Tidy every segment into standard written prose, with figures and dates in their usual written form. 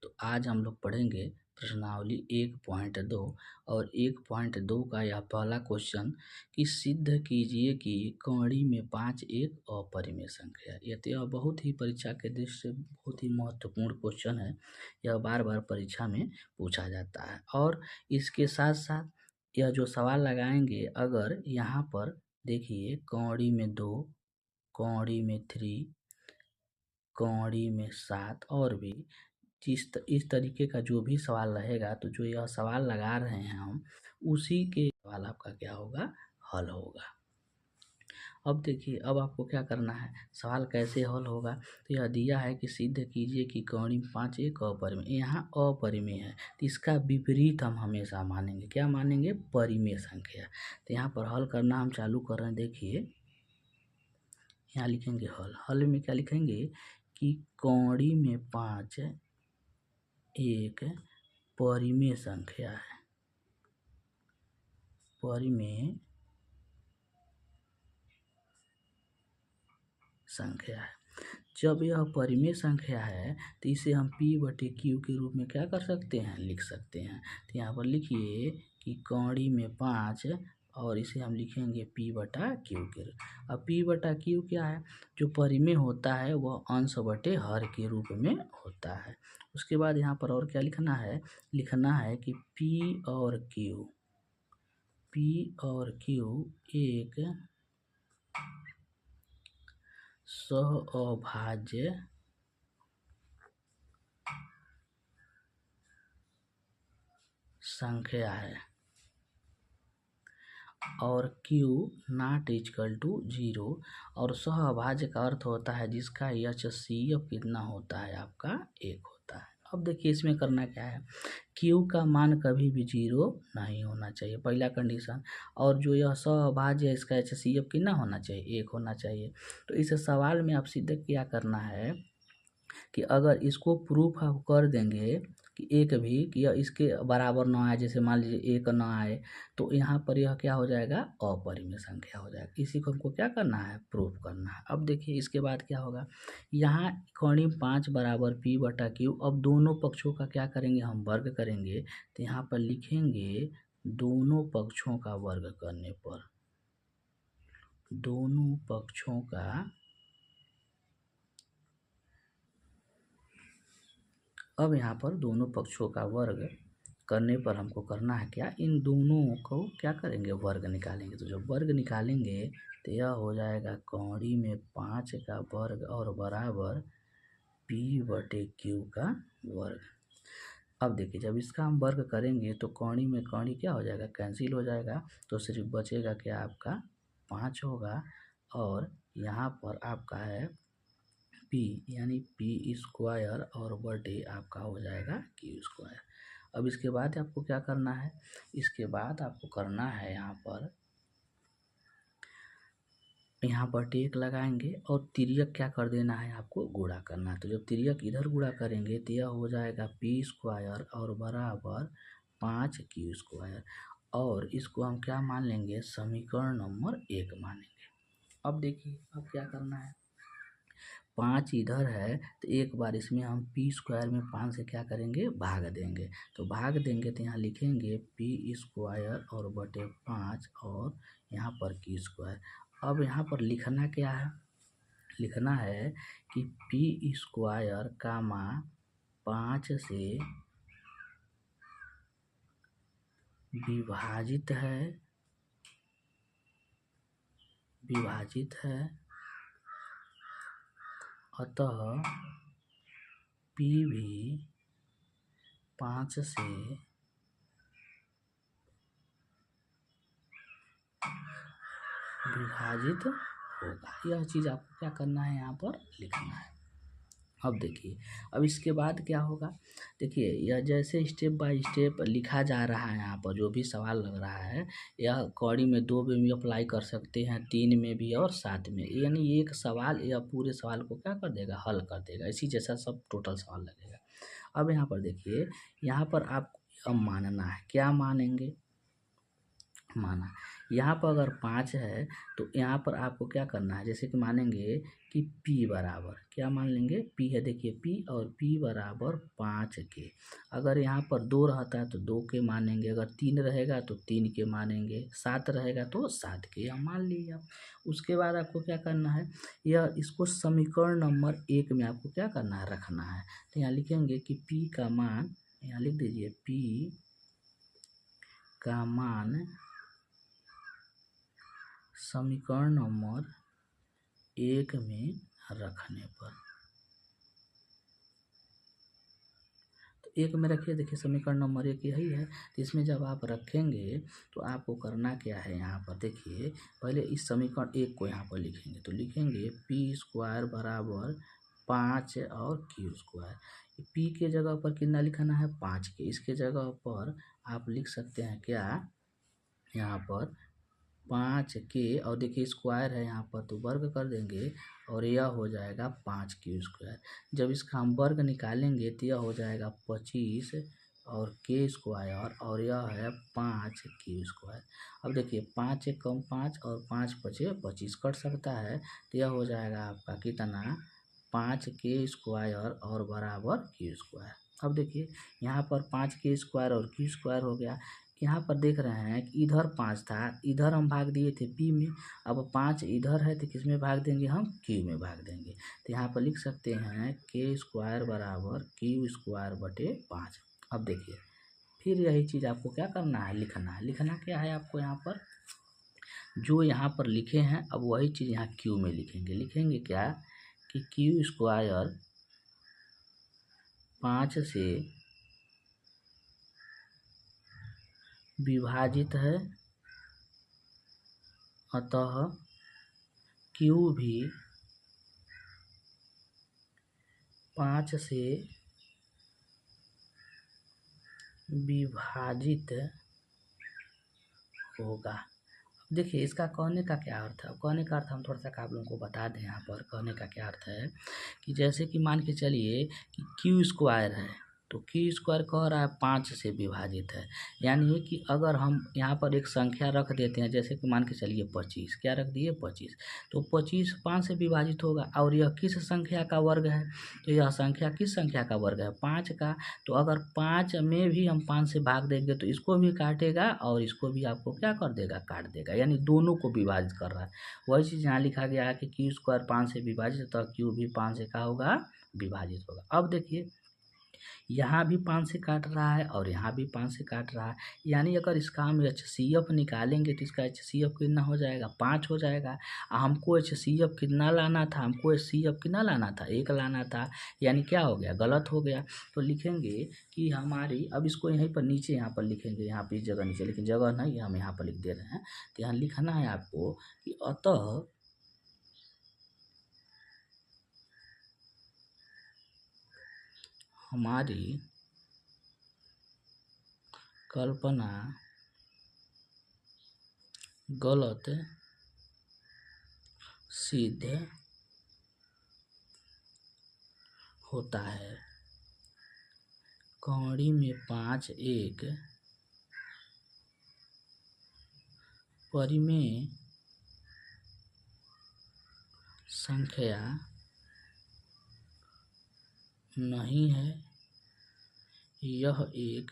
तो आज हम लोग पढ़ेंगे प्रश्नावली 1.2 और 1.2 का यह पहला क्वेश्चन कि सिद्ध कीजिए कि कौड़ी में 5 एक अपरिमेय संख्या है। यह तो यह बहुत ही परीक्षा के दृष्टि से बहुत ही महत्वपूर्ण क्वेश्चन है। यह बार बार परीक्षा में पूछा जाता है और इसके साथ साथ यह जो सवाल लगाएंगे, अगर यहाँ पर देखिए कौड़ी में 2, कौड़ी में 3, कौड़ी में 7 और भी इस तरीके का जो भी सवाल रहेगा, तो जो यह सवाल लगा रहे हैं हम, उसी के सवाल आपका क्या होगा, हल होगा। अब देखिए, अब आपको क्या करना है, सवाल कैसे हल होगा, तो यह दिया है कि सिद्ध कीजिए कि कौड़ी में 5 एक अपरिमेय। यहाँ अपरिमेय है तो इसका विपरीत हम हमेशा मानेंगे, क्या मानेंगे, परिमेय संख्या। तो यहाँ पर हल करना हम चालू कर रहे हैं। देखिए यहाँ लिखेंगे हल में क्या लिखेंगे कि कौड़ी में 5 एक परिमेय संख्या है, परिमेय संख्या है। जब यह परिमेय संख्या है तो इसे हम P/Q के रूप में क्या कर सकते हैं, लिख सकते हैं। तो यहाँ पर लिखिए कि कौड़ी में 5 और इसे हम लिखेंगे P/Q के रूप। अब P/Q क्या है, जो परिमेय होता है वह अंश बटे हर के रूप में होता है। उसके बाद यहाँ पर और क्या लिखना है, कि P और Q एक सहअभाज्य संख्या है और Q नॉट इक्वल टू 0। और सहअभाज्य का अर्थ होता है जिसका HCF कितना होता है, आपका 1 होता है। अब देखिए इसमें करना क्या है, Q का मान कभी भी 0 नहीं होना चाहिए, पहला कंडीशन। और जो यह सहअभाज्य है इसका HCF कितना होना चाहिए, 1 होना चाहिए। तो इस सवाल में आप सीधे क्या करना है कि अगर इसको प्रूफ आप कर देंगे कि एक भी कि यह इसके बराबर ना आए, जैसे मान लीजिए 1 ना आए, तो यहाँ पर यह क्या हो जाएगा, अपरिमेय संख्या हो जाएगा। इसी को हमको क्या करना है, प्रूफ करना है। अब देखिए इसके बाद क्या होगा, यहाँ कौड़ी 5 बराबर P/Q। अब दोनों पक्षों का क्या करेंगे, हम वर्ग करेंगे। तो यहाँ पर लिखेंगे दोनों पक्षों का वर्ग करने पर, दोनों पक्षों का, अब यहाँ पर दोनों पक्षों का वर्ग करने पर हमको करना है क्या, इन दोनों को क्या करेंगे, वर्ग निकालेंगे। तो जब वर्ग निकालेंगे तो यह हो जाएगा कौड़ी में 5 का वर्ग और बराबर P/Q का वर्ग। अब देखिए जब इसका हम वर्ग करेंगे तो कौड़ी में कौड़ी क्या हो जाएगा, कैंसिल हो जाएगा। तो सिर्फ बचेगा क्या, आपका 5 होगा और यहाँ पर आपका है P, यानी P² और बटे आपका हो जाएगा Q²। अब इसके बाद आपको क्या करना है, इसके बाद आपको करना है यहाँ पर टेक लगाएंगे और तिर्यक क्या कर देना है, आपको गुणा करना है। तो जब तिर्यक इधर गुणा करेंगे तो यह हो जाएगा P² और बराबर 5Q²। और इसको हम क्या मान लेंगे, समीकरण नंबर 1 मानेंगे। अब देखिए अब क्या करना है, 5 इधर है तो एक बार इसमें हम P² में 5 से क्या करेंगे, भाग देंगे। तो भाग देंगे तो यहाँ लिखेंगे P² और बटे 5 और यहाँ पर Q²। अब यहाँ पर लिखना क्या है, लिखना है कि P² का मान 5 से विभाजित है, अतः P भी 5 से विभाजित होगा। यह चीज़ आपको क्या करना है, यहाँ पर लिखना है। अब देखिए अब इसके बाद क्या होगा, देखिए यह जैसे स्टेप बाय स्टेप लिखा जा रहा है, यहाँ पर जो भी सवाल लग रहा है यह कौड़ी में 2 में भी अप्लाई कर सकते हैं, 3 में भी और 7 में। यानी एक सवाल या पूरे सवाल को क्या कर देगा, हल कर देगा। इसी जैसा सब टोटल सवाल लगेगा। अब यहाँ पर देखिए, यहाँ पर आप अब मानना है, क्या मानेंगे, माना यहाँ पर अगर 5 है तो यहाँ पर आपको क्या करना है, जैसे कि मानेंगे कि p बराबर क्या मान लेंगे, p है, देखिए p और p बराबर 5 के। अगर यहाँ पर 2 रहता है तो 2 के मानेंगे, अगर 3 रहेगा तो 3 के मानेंगे, 7 रहेगा तो 7 के हम मान लीजिए आप। उसके बाद आपको क्या करना है, यह इसको समीकरण नंबर 1 में आपको क्या करना है, रखना है। तो यहाँ लिखेंगे कि p का मान, यहाँ लिख दीजिए p का मान समीकरण नंबर 1 में रखने पर, तो 1 में रखिए। देखिए समीकरण नंबर 1 यही है। तो इसमें जब आप रखेंगे तो आपको करना क्या है, यहाँ पर देखिए पहले इस समीकरण 1 को यहाँ पर लिखेंगे। तो लिखेंगे p² बराबर 5 और q²। p के जगह पर कितना लिखना है, 5 के। इसके जगह पर आप लिख सकते हैं क्या, यहाँ पर 5 के, और देखिए स्क्वायर है यहाँ पर तो वर्ग कर देंगे और यह हो जाएगा 5q²। जब इसका हम वर्ग निकालेंगे तो यह हो जाएगा 25 और k² और यह है 5q²। अब देखिए 5 एक कम 5 और 5 पचे 25 कट सकता है, तो यह हो जाएगा आपका कितना, 5k² और बराबर q²। अब देखिए यहाँ पर 5k² और q² हो गया। यहाँ पर देख रहे हैं कि इधर 5 था, इधर हम भाग दिए थे p में, अब 5 इधर है तो किस में भाग देंगे, हम q में भाग देंगे। तो यहाँ पर लिख सकते हैं k² बराबर q² बटे 5। अब देखिए फिर यही चीज़ आपको क्या करना है, लिखना है। लिखना क्या है आपको, यहाँ पर जो यहाँ पर लिखे हैं अब वही चीज़ यहाँ q में लिखेंगे। लिखेंगे क्या कि q² 5 से विभाजित है, अतः q भी 5 से विभाजित होगा। देखिए इसका कहने का क्या अर्थ है, कहने का अर्थ हम थोड़ा सा आप लोगों को बता दें। यहाँ पर कहने का क्या अर्थ है कि जैसे कि मान के चलिए कि q² है, तो q² कह रहा है 5 से विभाजित है, यानी कि अगर हम यहाँ पर एक संख्या रख देते हैं, जैसे कि मान के चलिए 25, क्या रख दिए 25, तो 25 5 से विभाजित होगा और यह किस संख्या का वर्ग है, तो यह संख्या किस संख्या का वर्ग है, 5 का। तो अगर 5 में भी हम 5 से भाग देंगे तो इसको भी काटेगा और इसको भी आपको क्या कर देगा, काट देगा, यानी दोनों को विभाजित कर रहा है। वही चीज़ यहाँ लिखा गया है कि q² 5 से विभाजित, तो q भी 5 से क्या होगा, विभाजित होगा। अब देखिए यहाँ भी 5 से काट रहा है और यहाँ भी 5 से काट रहा है, यानी अगर इसका हम HCF निकालेंगे तो इसका HCF कितना हो जाएगा, 5 हो जाएगा। हमको HCF कितना लाना था, हमको HCF कितना लाना था, 1 लाना था, यानी क्या हो गया, गलत हो गया। तो लिखेंगे कि हमारी, अब इसको यहीं पर नीचे यहाँ पर लिखेंगे, यहाँ पर इस जगह नीचे, लेकिन जगह नहीं हम यहाँ पर लिख दे रहे हैं। तो यहाँ लिखना है आपको कि अतः हमारी कल्पना गलत सिद्ध होता है। कौड़ी में 5 एक परिमेय संख्या नहीं है, यह एक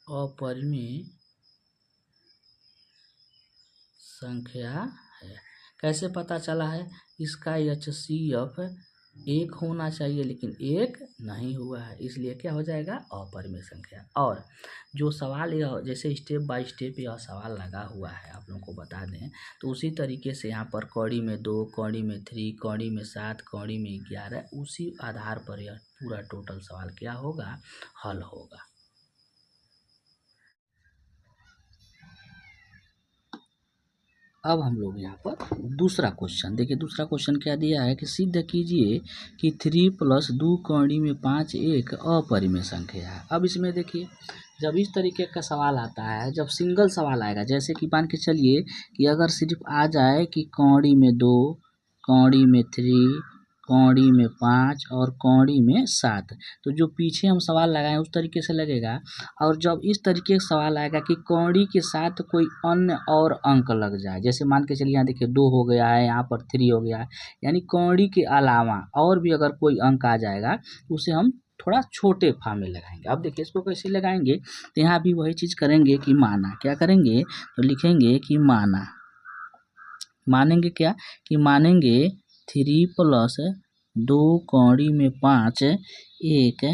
अपरिमेय संख्या है। कैसे पता चला है, इसका HCF 1 होना चाहिए लेकिन 1 नहीं हुआ है, इसलिए क्या हो जाएगा, अपरिमेय संख्या। और जो सवाल यह जैसे स्टेप बाय स्टेप यह सवाल लगा हुआ है, आप लोगों को बता दें, तो उसी तरीके से यहाँ पर कौड़ी में 2, कौड़ी में 3, कौड़ी में 7, कौड़ी में 11, उसी आधार पर यह पूरा टोटल सवाल क्या होगा, हल होगा। अब हम लोग यहाँ पर दूसरा क्वेश्चन देखिए, दूसरा क्वेश्चन क्या दिया है कि सिद्ध कीजिए कि 3 + 2 कौड़ी में 5 एक अपरिमेय संख्या है। अब इसमें देखिए जब इस तरीके का सवाल आता है, जब सिंगल सवाल आएगा, जैसे कि मान के चलिए कि अगर सिर्फ आ जाए कि कौड़ी में 2, कौड़ी में 3, कौड़ी में 5 और कौड़ी में 7। तो जो पीछे हम सवाल लगाएं उस तरीके से लगेगा। और जब इस तरीके से सवाल आएगा कि कौड़ी के साथ कोई अन्य और अंक लग जाए, जैसे मान के चलिए यहाँ देखिए 2 हो गया है, यहाँ पर 3 हो गया है, यानी कौड़ी के अलावा और भी अगर कोई अंक आ जाएगा तो उसे हम थोड़ा छोटे फॉर्म में लगाएंगे। अब देखिए इसको कैसे लगाएंगे, तो यहाँ भी वही चीज़ करेंगे कि माना, क्या करेंगे तो लिखेंगे कि माना, मानेंगे क्या कि मानेंगे 3 + 2 कौड़ी में 5 एक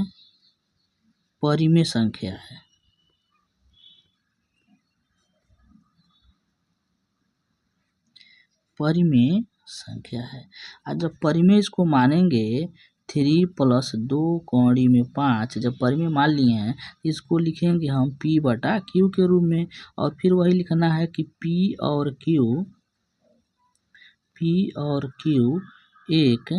परिमेय संख्या है। परिमेय संख्या है। और जब परिमेय इसको मानेंगे 3 + 2 कौड़ी में 5, जब परिमेय मान लिए हैं इसको लिखेंगे हम P/Q के रूप में। और फिर वही लिखना है कि P और Q एक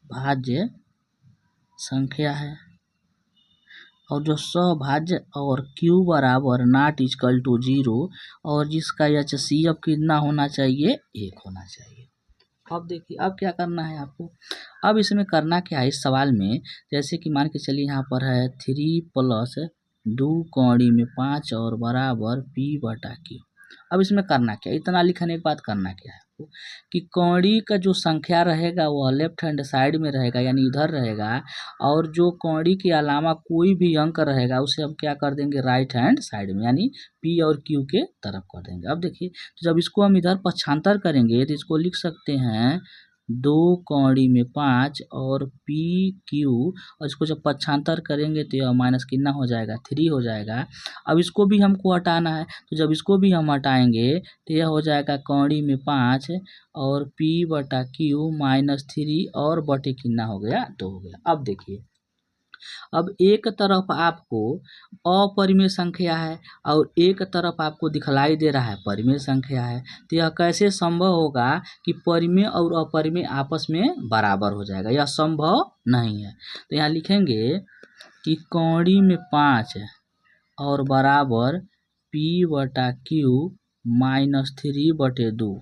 भाज्य संख्या है। और जो सहभाज्य और Q बराबर ≠0 और जिसका HCF कितना होना चाहिए, 1 होना चाहिए। अब देखिए अब क्या करना है आपको, अब इसमें करना क्या है इस सवाल में, जैसे कि मान के चलिए यहाँ पर है 3 + 2 कौड़ी में 5 और बराबर P/Q। अब इसमें करना क्या, इतना लिखने के बाद करना क्या है आपको कि कौड़ी का जो संख्या रहेगा वह लेफ्ट हैंड साइड में रहेगा, यानी इधर रहेगा, और जो कौड़ी के अलावा कोई भी अंक रहेगा उसे हम क्या कर देंगे राइट हैंड साइड में, यानी P और Q के तरफ कर देंगे। अब देखिए तो जब इसको हम इधर पक्षांतर करेंगे तो इसको लिख सकते हैं 2 कौड़ी में 5 और PQ, और इसको जब पक्षांतर करेंगे तो यह माइनस कितना हो जाएगा 3 हो जाएगा। अब इसको भी हमको हटाना है, तो जब इसको भी हम हटाएंगे तो यह हो जाएगा कौड़ी में 5 और P/Q -3 और बटे कितना हो गया 2 हो गया। अब देखिए अब एक तरफ आपको अपरिमेय संख्या है और एक तरफ आपको दिखलाई दे रहा है परिमेय संख्या है, तो यह कैसे संभव होगा कि परिमेय और अपरिमेय आपस में बराबर हो जाएगा, यह संभव नहीं है। तो यहाँ लिखेंगे कि कौड़ी में 5 और बराबर P/Q -3/2,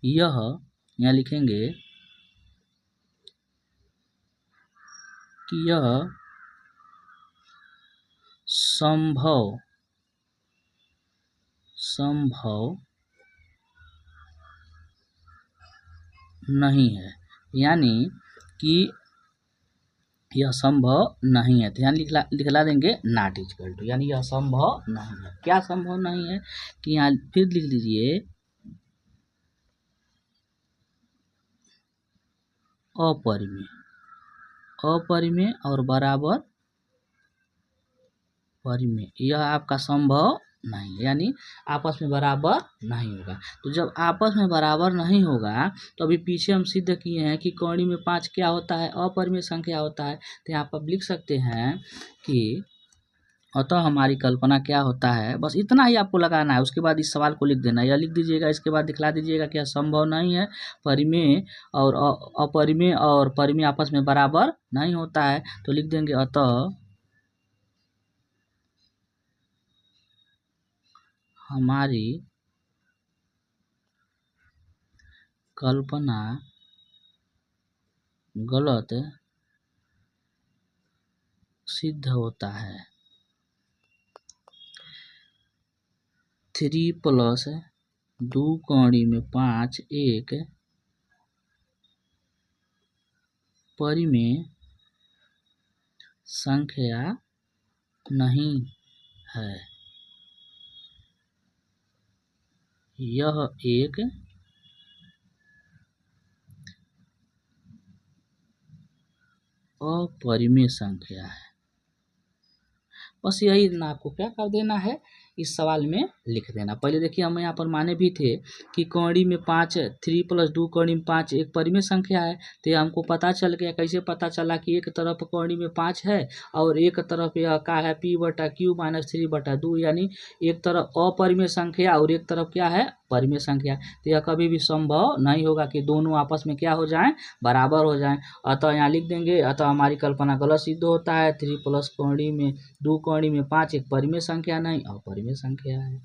यह यहाँ लिखेंगे कि यह संभव नहीं है, यानी कि यह संभव नहीं है। तो यहाँ लिखला देंगे ≠, यानी यह संभव नहीं है। क्या संभव नहीं है कि यहाँ फिर लिख लीजिए अपरिमेय और बराबर परिमेय, यह आपका संभव नहीं है, यानी आपस में बराबर नहीं होगा। तो जब आपस में बराबर नहीं होगा तो अभी पीछे हम सिद्ध किए हैं कि कौड़ी में 5 क्या होता है, अपरिमेय संख्या होता है। तो यहाँ पर लिख सकते हैं कि अतः हमारी कल्पना क्या होता है, बस इतना ही आपको लगाना है। उसके बाद इस सवाल को लिख देना, या लिख दीजिएगा, इसके बाद दिखला दीजिएगा कि यह संभव नहीं है, परिमेय और अपरिमेय और परिमेय आपस में बराबर नहीं होता है। तो लिख देंगे अतः हमारी कल्पना गलत सिद्ध होता है। 3 + 2 कौड़ी में 5 एक परिमेय संख्या नहीं है, यह एक अपरिमेय संख्या है। बस यही ना आपको क्या कर देना है, इस सवाल में लिख देना। पहले देखिए हम यहाँ पर माने भी थे कि कौड़ी में 5 3 + 2 कौड़ी में 5 एक परिमेय संख्या है। तो हमको पता चल गया, कैसे पता चला कि एक तरफ कौड़ी में 5 है और एक तरफ यह क्या है P/Q -3/2, यानी एक तरफ अपरिमेय संख्या और एक तरफ क्या है परिमेय संख्या। तो यह कभी भी संभव नहीं होगा कि दोनों आपस में क्या हो जाएं बराबर हो जाएं। अतः यहाँ लिख देंगे अतः हमारी कल्पना गलत सिद्ध होता है। 3 + 2 कौड़ी में 5 एक परिमेय संख्या नहीं अपरिमेय अपरिमेय संख्या है।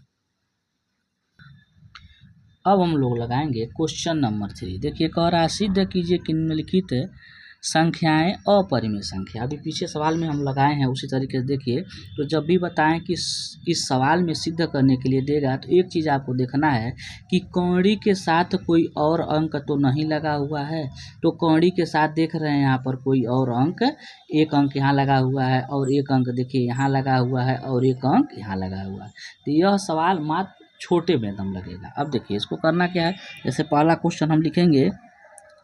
अब हम लोग लगाएंगे क्वेश्चन नंबर 3। देखिए कह रहा है सिद्ध कीजिए कि निम्नलिखित संख्याएं अपरिमेय संख्या। अभी पीछे सवाल में हम लगाए हैं उसी तरीके से देखिए। तो जब भी बताएं कि इस सवाल में सिद्ध करने के लिए देगा तो एक चीज़ आपको देखना है कि कौड़ी के साथ कोई और अंक तो नहीं लगा हुआ है। तो कौड़ी के साथ देख रहे हैं यहाँ पर कोई और अंक, एक अंक यहाँ लगा हुआ है और एक अंक देखिए यहाँ लगा हुआ है और एक अंक यहाँ लगा हुआ है। तो यह सवाल मात्र छोटे में दम लगेगा। अब देखिए इसको करना क्या है, जैसे पहला क्वेश्चन हम लिखेंगे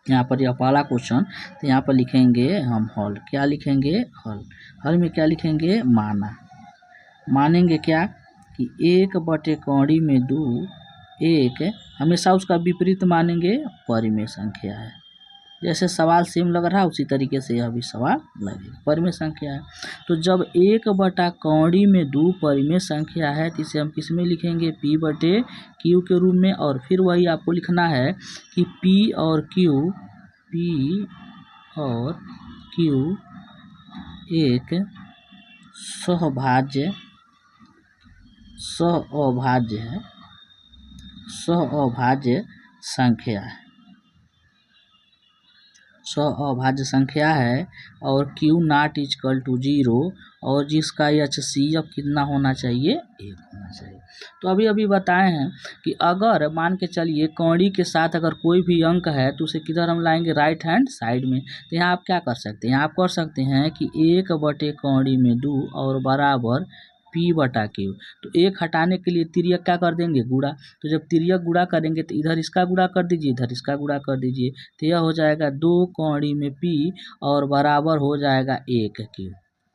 यहाँ पर, यह पहला क्वेश्चन, तो यहाँ पर लिखेंगे हम हल। क्या लिखेंगे? हल। हल में क्या लिखेंगे? माना। मानेंगे क्या कि 1/कौड़ी में 2 एक हमेशा उसका विपरीत मानेंगे परिमेय संख्या है। जैसे सवाल सेम लग रहा है उसी तरीके से यह भी सवाल लगेगा, परिमेय संख्या है। तो जब 1/कौड़ी में 2 परिमेय संख्या है तो इसे हम किस में लिखेंगे? P/Q के रूप में। और फिर वही आपको लिखना है कि P और Q एक सहअभाज्य संख्या है, सहअभाज्य संख्या है। और Q नॉट इक्वल टू 0 और जिसका HCF कितना होना चाहिए? 1 होना चाहिए। तो अभी बताए हैं कि अगर मान के चलिए कौड़ी के साथ अगर कोई भी अंक है तो उसे किधर हम लाएंगे? राइट हैंड साइड में। तो यहाँ आप क्या कर सकते हैं? आप कर सकते हैं कि 1/कौड़ी में 2 और बराबर P/Q। तो एक हटाने के लिए तिर्यक क्या कर देंगे? गुणा। तो जब तिर्यक गुणा करेंगे तो इधर इसका गुणा कर दीजिए, इधर इसका गुणा कर दीजिए। तो यह हो जाएगा 2 कौड़ी में P और बराबर हो जाएगा 1Q।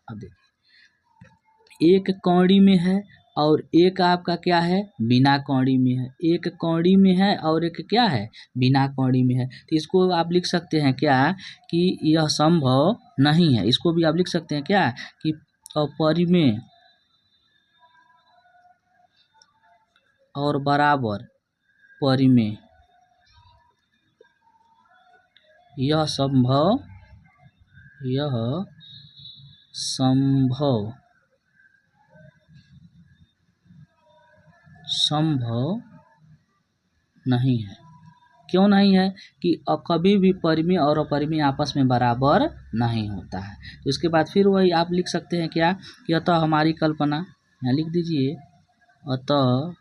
अब देखिए एक कौड़ी में है और एक आपका क्या है? बिना कौड़ी में है। एक कौड़ी में है और एक क्या है? बिना कौड़ी में है। तो इसको आप लिख सकते हैं क्या कि यह संभव नहीं है। इसको भी आप लिख सकते हैं क्या कि अपरिमेय और बराबर परिमेय, यह संभव नहीं है। क्यों नहीं है? कि कभी भी परिमेय और अपरिमेय आपस में बराबर नहीं होता है। तो इसके बाद फिर वही आप लिख सकते हैं क्या कि अतः हमारी कल्पना, यहाँ लिख दीजिए, अतः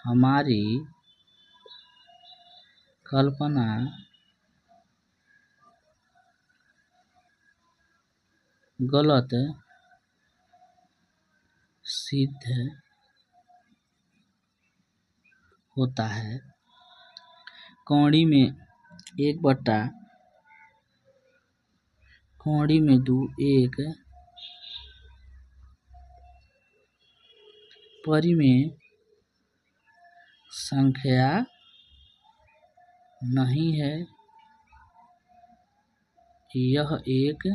हमारी कल्पना गलत सिद्ध होता है। कौड़ी में 1/कौड़ी में 2 एक परिमेय संख्या नहीं है, यह एक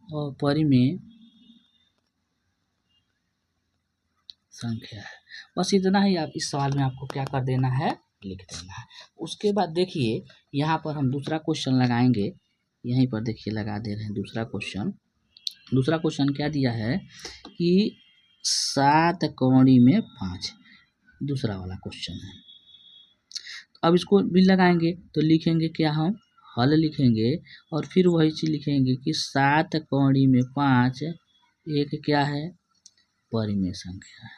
अपरिमेय संख्या है। बस इतना ही आप इस सवाल में आपको क्या कर देना है? लिख देना है। उसके बाद देखिए यहाँ पर हम दूसरा क्वेश्चन लगाएंगे। यहीं पर देखिए लगा दे रहे हैं दूसरा क्वेश्चन। दूसरा क्वेश्चन क्या दिया है कि 7 कौड़ी में 5, दूसरा वाला क्वेश्चन है। अब इसको भी लगाएंगे तो लिखेंगे क्या? हम हल लिखेंगे और फिर वही चीज लिखेंगे कि 7 कौड़ी में 5 एक क्या है? परिमेय संख्या है।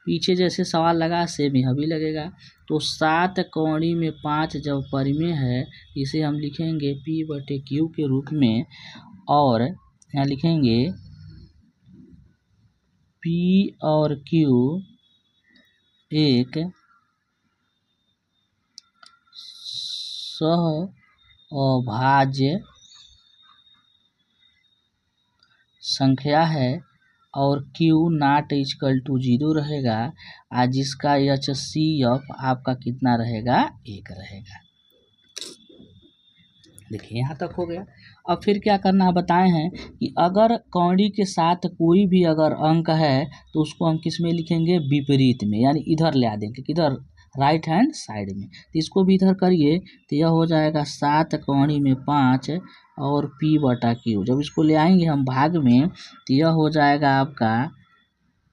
पीछे जैसे सवाल लगा सेम यह भी लगेगा। तो 7 कौड़ी में 5 जब परिमेय है इसे हम लिखेंगे P/Q के रूप में। और यहाँ लिखेंगे P और Q एक सहअभाज्य संख्या है और Q नॉट इक्वल टू 0 रहेगा और जिसका HCF आपका कितना रहेगा? 1 रहेगा। देखिए यहाँ तक हो गया। अब फिर क्या करना है बताए हैं कि अगर कौड़ी के साथ कोई भी अगर अंक है तो उसको हम किस में लिखेंगे? विपरीत में, यानी इधर ले आ देंगे। किधर? राइट हैंड साइड में। तो इसको भी इधर करिए तो यह हो जाएगा 7 कौड़ी में 5 और p बटा q। जब इसको ले आएंगे हम भाग में तो यह हो जाएगा आपका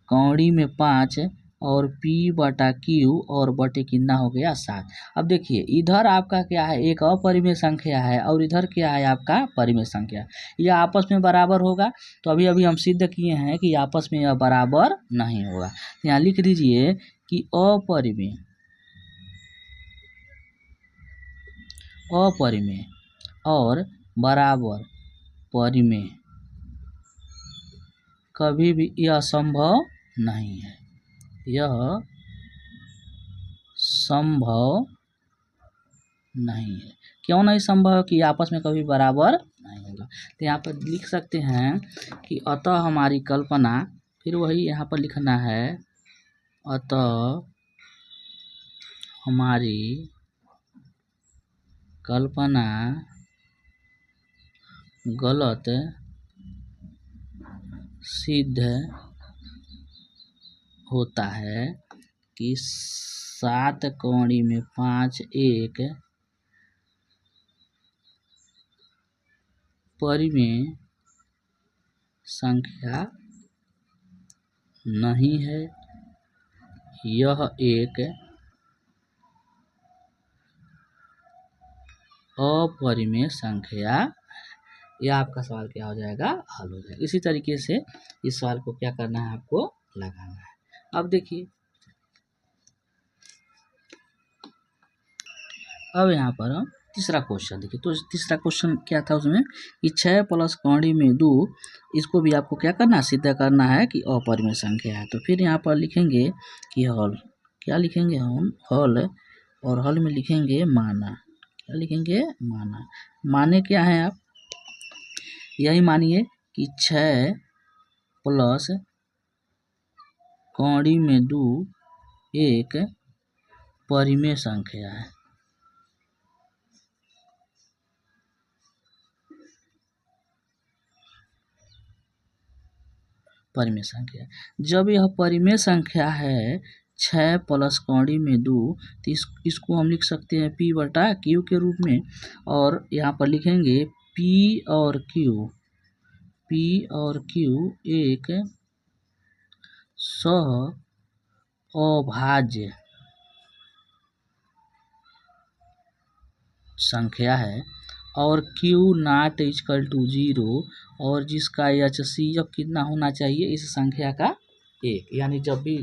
कौड़ी में 5 और p बटा q और बटे कितना हो गया 7। अब देखिए इधर आपका क्या है, एक अपरिमेय संख्या है और इधर क्या है आपका परिमेय संख्या। यह आपस में बराबर होगा, तो अभी अभी हम सिद्ध किए हैं कि आपस में यह बराबर नहीं होगा। यहाँ लिख दीजिए कि अपरिमेय और बराबर परिमेय कभी भी यह संभव नहीं है, यह संभव नहीं है। क्यों नहीं संभव है? कि आपस में कभी बराबर नहीं होगा। तो यहाँ पर लिख सकते हैं कि अतः हमारी कल्पना, फिर वही यहाँ पर लिखना है, अतः हमारी कल्पना गलत सिद्ध होता है कि 7 कौड़ी में 5 एक परिमेय संख्या नहीं है, यह एक अपरिमेय संख्या। यह आपका सवाल क्या हो जाएगा, हल हो जाएगा। इसी तरीके से इस सवाल को क्या करना है, आपको लगाना है। अब देखिए, अब यहाँ पर हम तीसरा क्वेश्चन देखिए। तो तीसरा क्वेश्चन क्या था उसमें कि 6 प्लस कौड़ी में 2, इसको भी आपको क्या करना है, सिद्ध करना है कि अपरिमेय संख्या है। तो फिर यहाँ पर लिखेंगे कि हल, क्या लिखेंगे हम, हल, और हल में लिखेंगे माना। क्या लिखेंगे, माना। माने क्या है आप, यही मानिए कि 6 प्लस कौड़ी में 2 एक परिमेय संख्या है। परिमेय संख्या, जब यह परिमेय संख्या है 6 प्लस कौड़ी में 2, तो इसको हम लिख सकते हैं p बटा q के रूप में। और यहाँ पर लिखेंगे p और q एक सह अभाज्य संख्या है और q नॉट इक्वल टू 0, और जिसका HCF कितना होना चाहिए इस संख्या का 1। यानी जब भी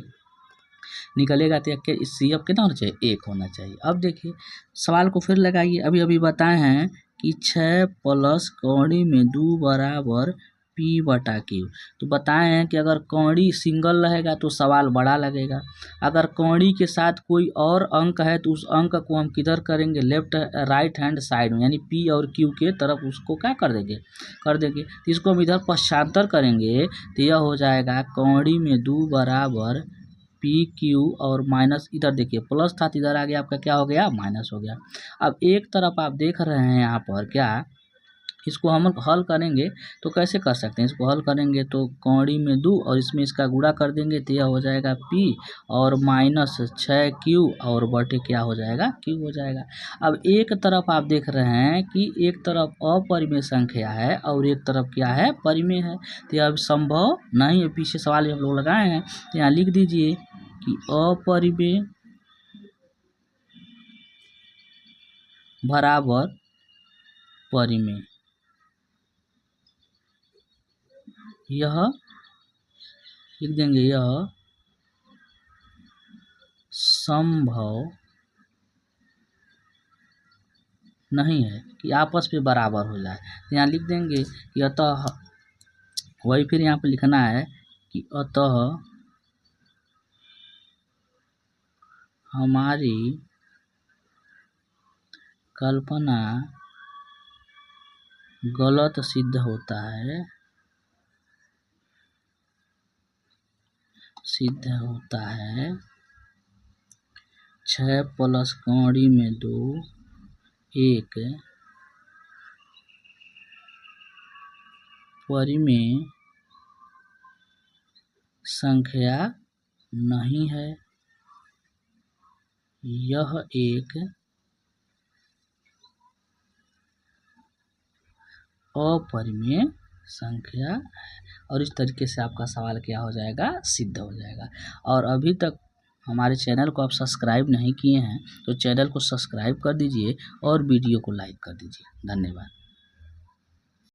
निकलेगा तो CF कितना होना चाहिए, 1 होना चाहिए। अब देखिए सवाल को फिर लगाइए। अभी अभी बताए हैं कि 6 प्लस कौड़ी में 2 बराबर p बटा q। तो बताए हैं कि अगर कौड़ी सिंगल रहेगा तो सवाल बड़ा लगेगा, अगर कौड़ी के साथ कोई और अंक है तो उस अंक को हम किधर करेंगे, लेफ्ट राइट हैंड साइड में, यानी p और q के तरफ उसको क्या कर देंगे, तो इसको हम इधर पश्चांतर करेंगे तो यह हो जाएगा कौड़ी में 2 बराबर पी क्यू और माइनस, इधर देखिए प्लस था तो इधर आ गया आपका क्या हो गया, माइनस हो गया। अब एक तरफ आप देख रहे हैं यहाँ पर क्या, इसको हम हल करेंगे तो कैसे कर सकते हैं, इसको हल करेंगे तो कौड़ी में 2 और इसमें इसका गुणा कर देंगे तो यह हो जाएगा p और माइनस 6q और बटे क्या हो जाएगा, q हो जाएगा। अब एक तरफ आप देख रहे हैं कि एक तरफ अपरिमेय संख्या है और एक तरफ क्या है, परिमेय है, तो यह संभव नहीं है। पीछे सवाल हम लोग लगाए हैं, तो यहाँ लिख दीजिए कि अपरिमेय बराबर परिमेय, यह लिख देंगे, यह संभव नहीं है कि आपस में बराबर हो जाए। तो यहाँ लिख देंगे कि अतः, वही फिर यहाँ पे लिखना है कि अतः हमारी कल्पना गलत सिद्ध होता है, 6 प्लस कौड़ी में 2 एक परिमेय संख्या नहीं है, यह एक अपरिमेय संख्या है। और इस तरीके से आपका सवाल क्या हो जाएगा, सिद्ध हो जाएगा। और अभी तक हमारे चैनल को आप सब्सक्राइब नहीं किए हैं तो चैनल को सब्सक्राइब कर दीजिए और वीडियो को लाइक कर दीजिए। धन्यवाद।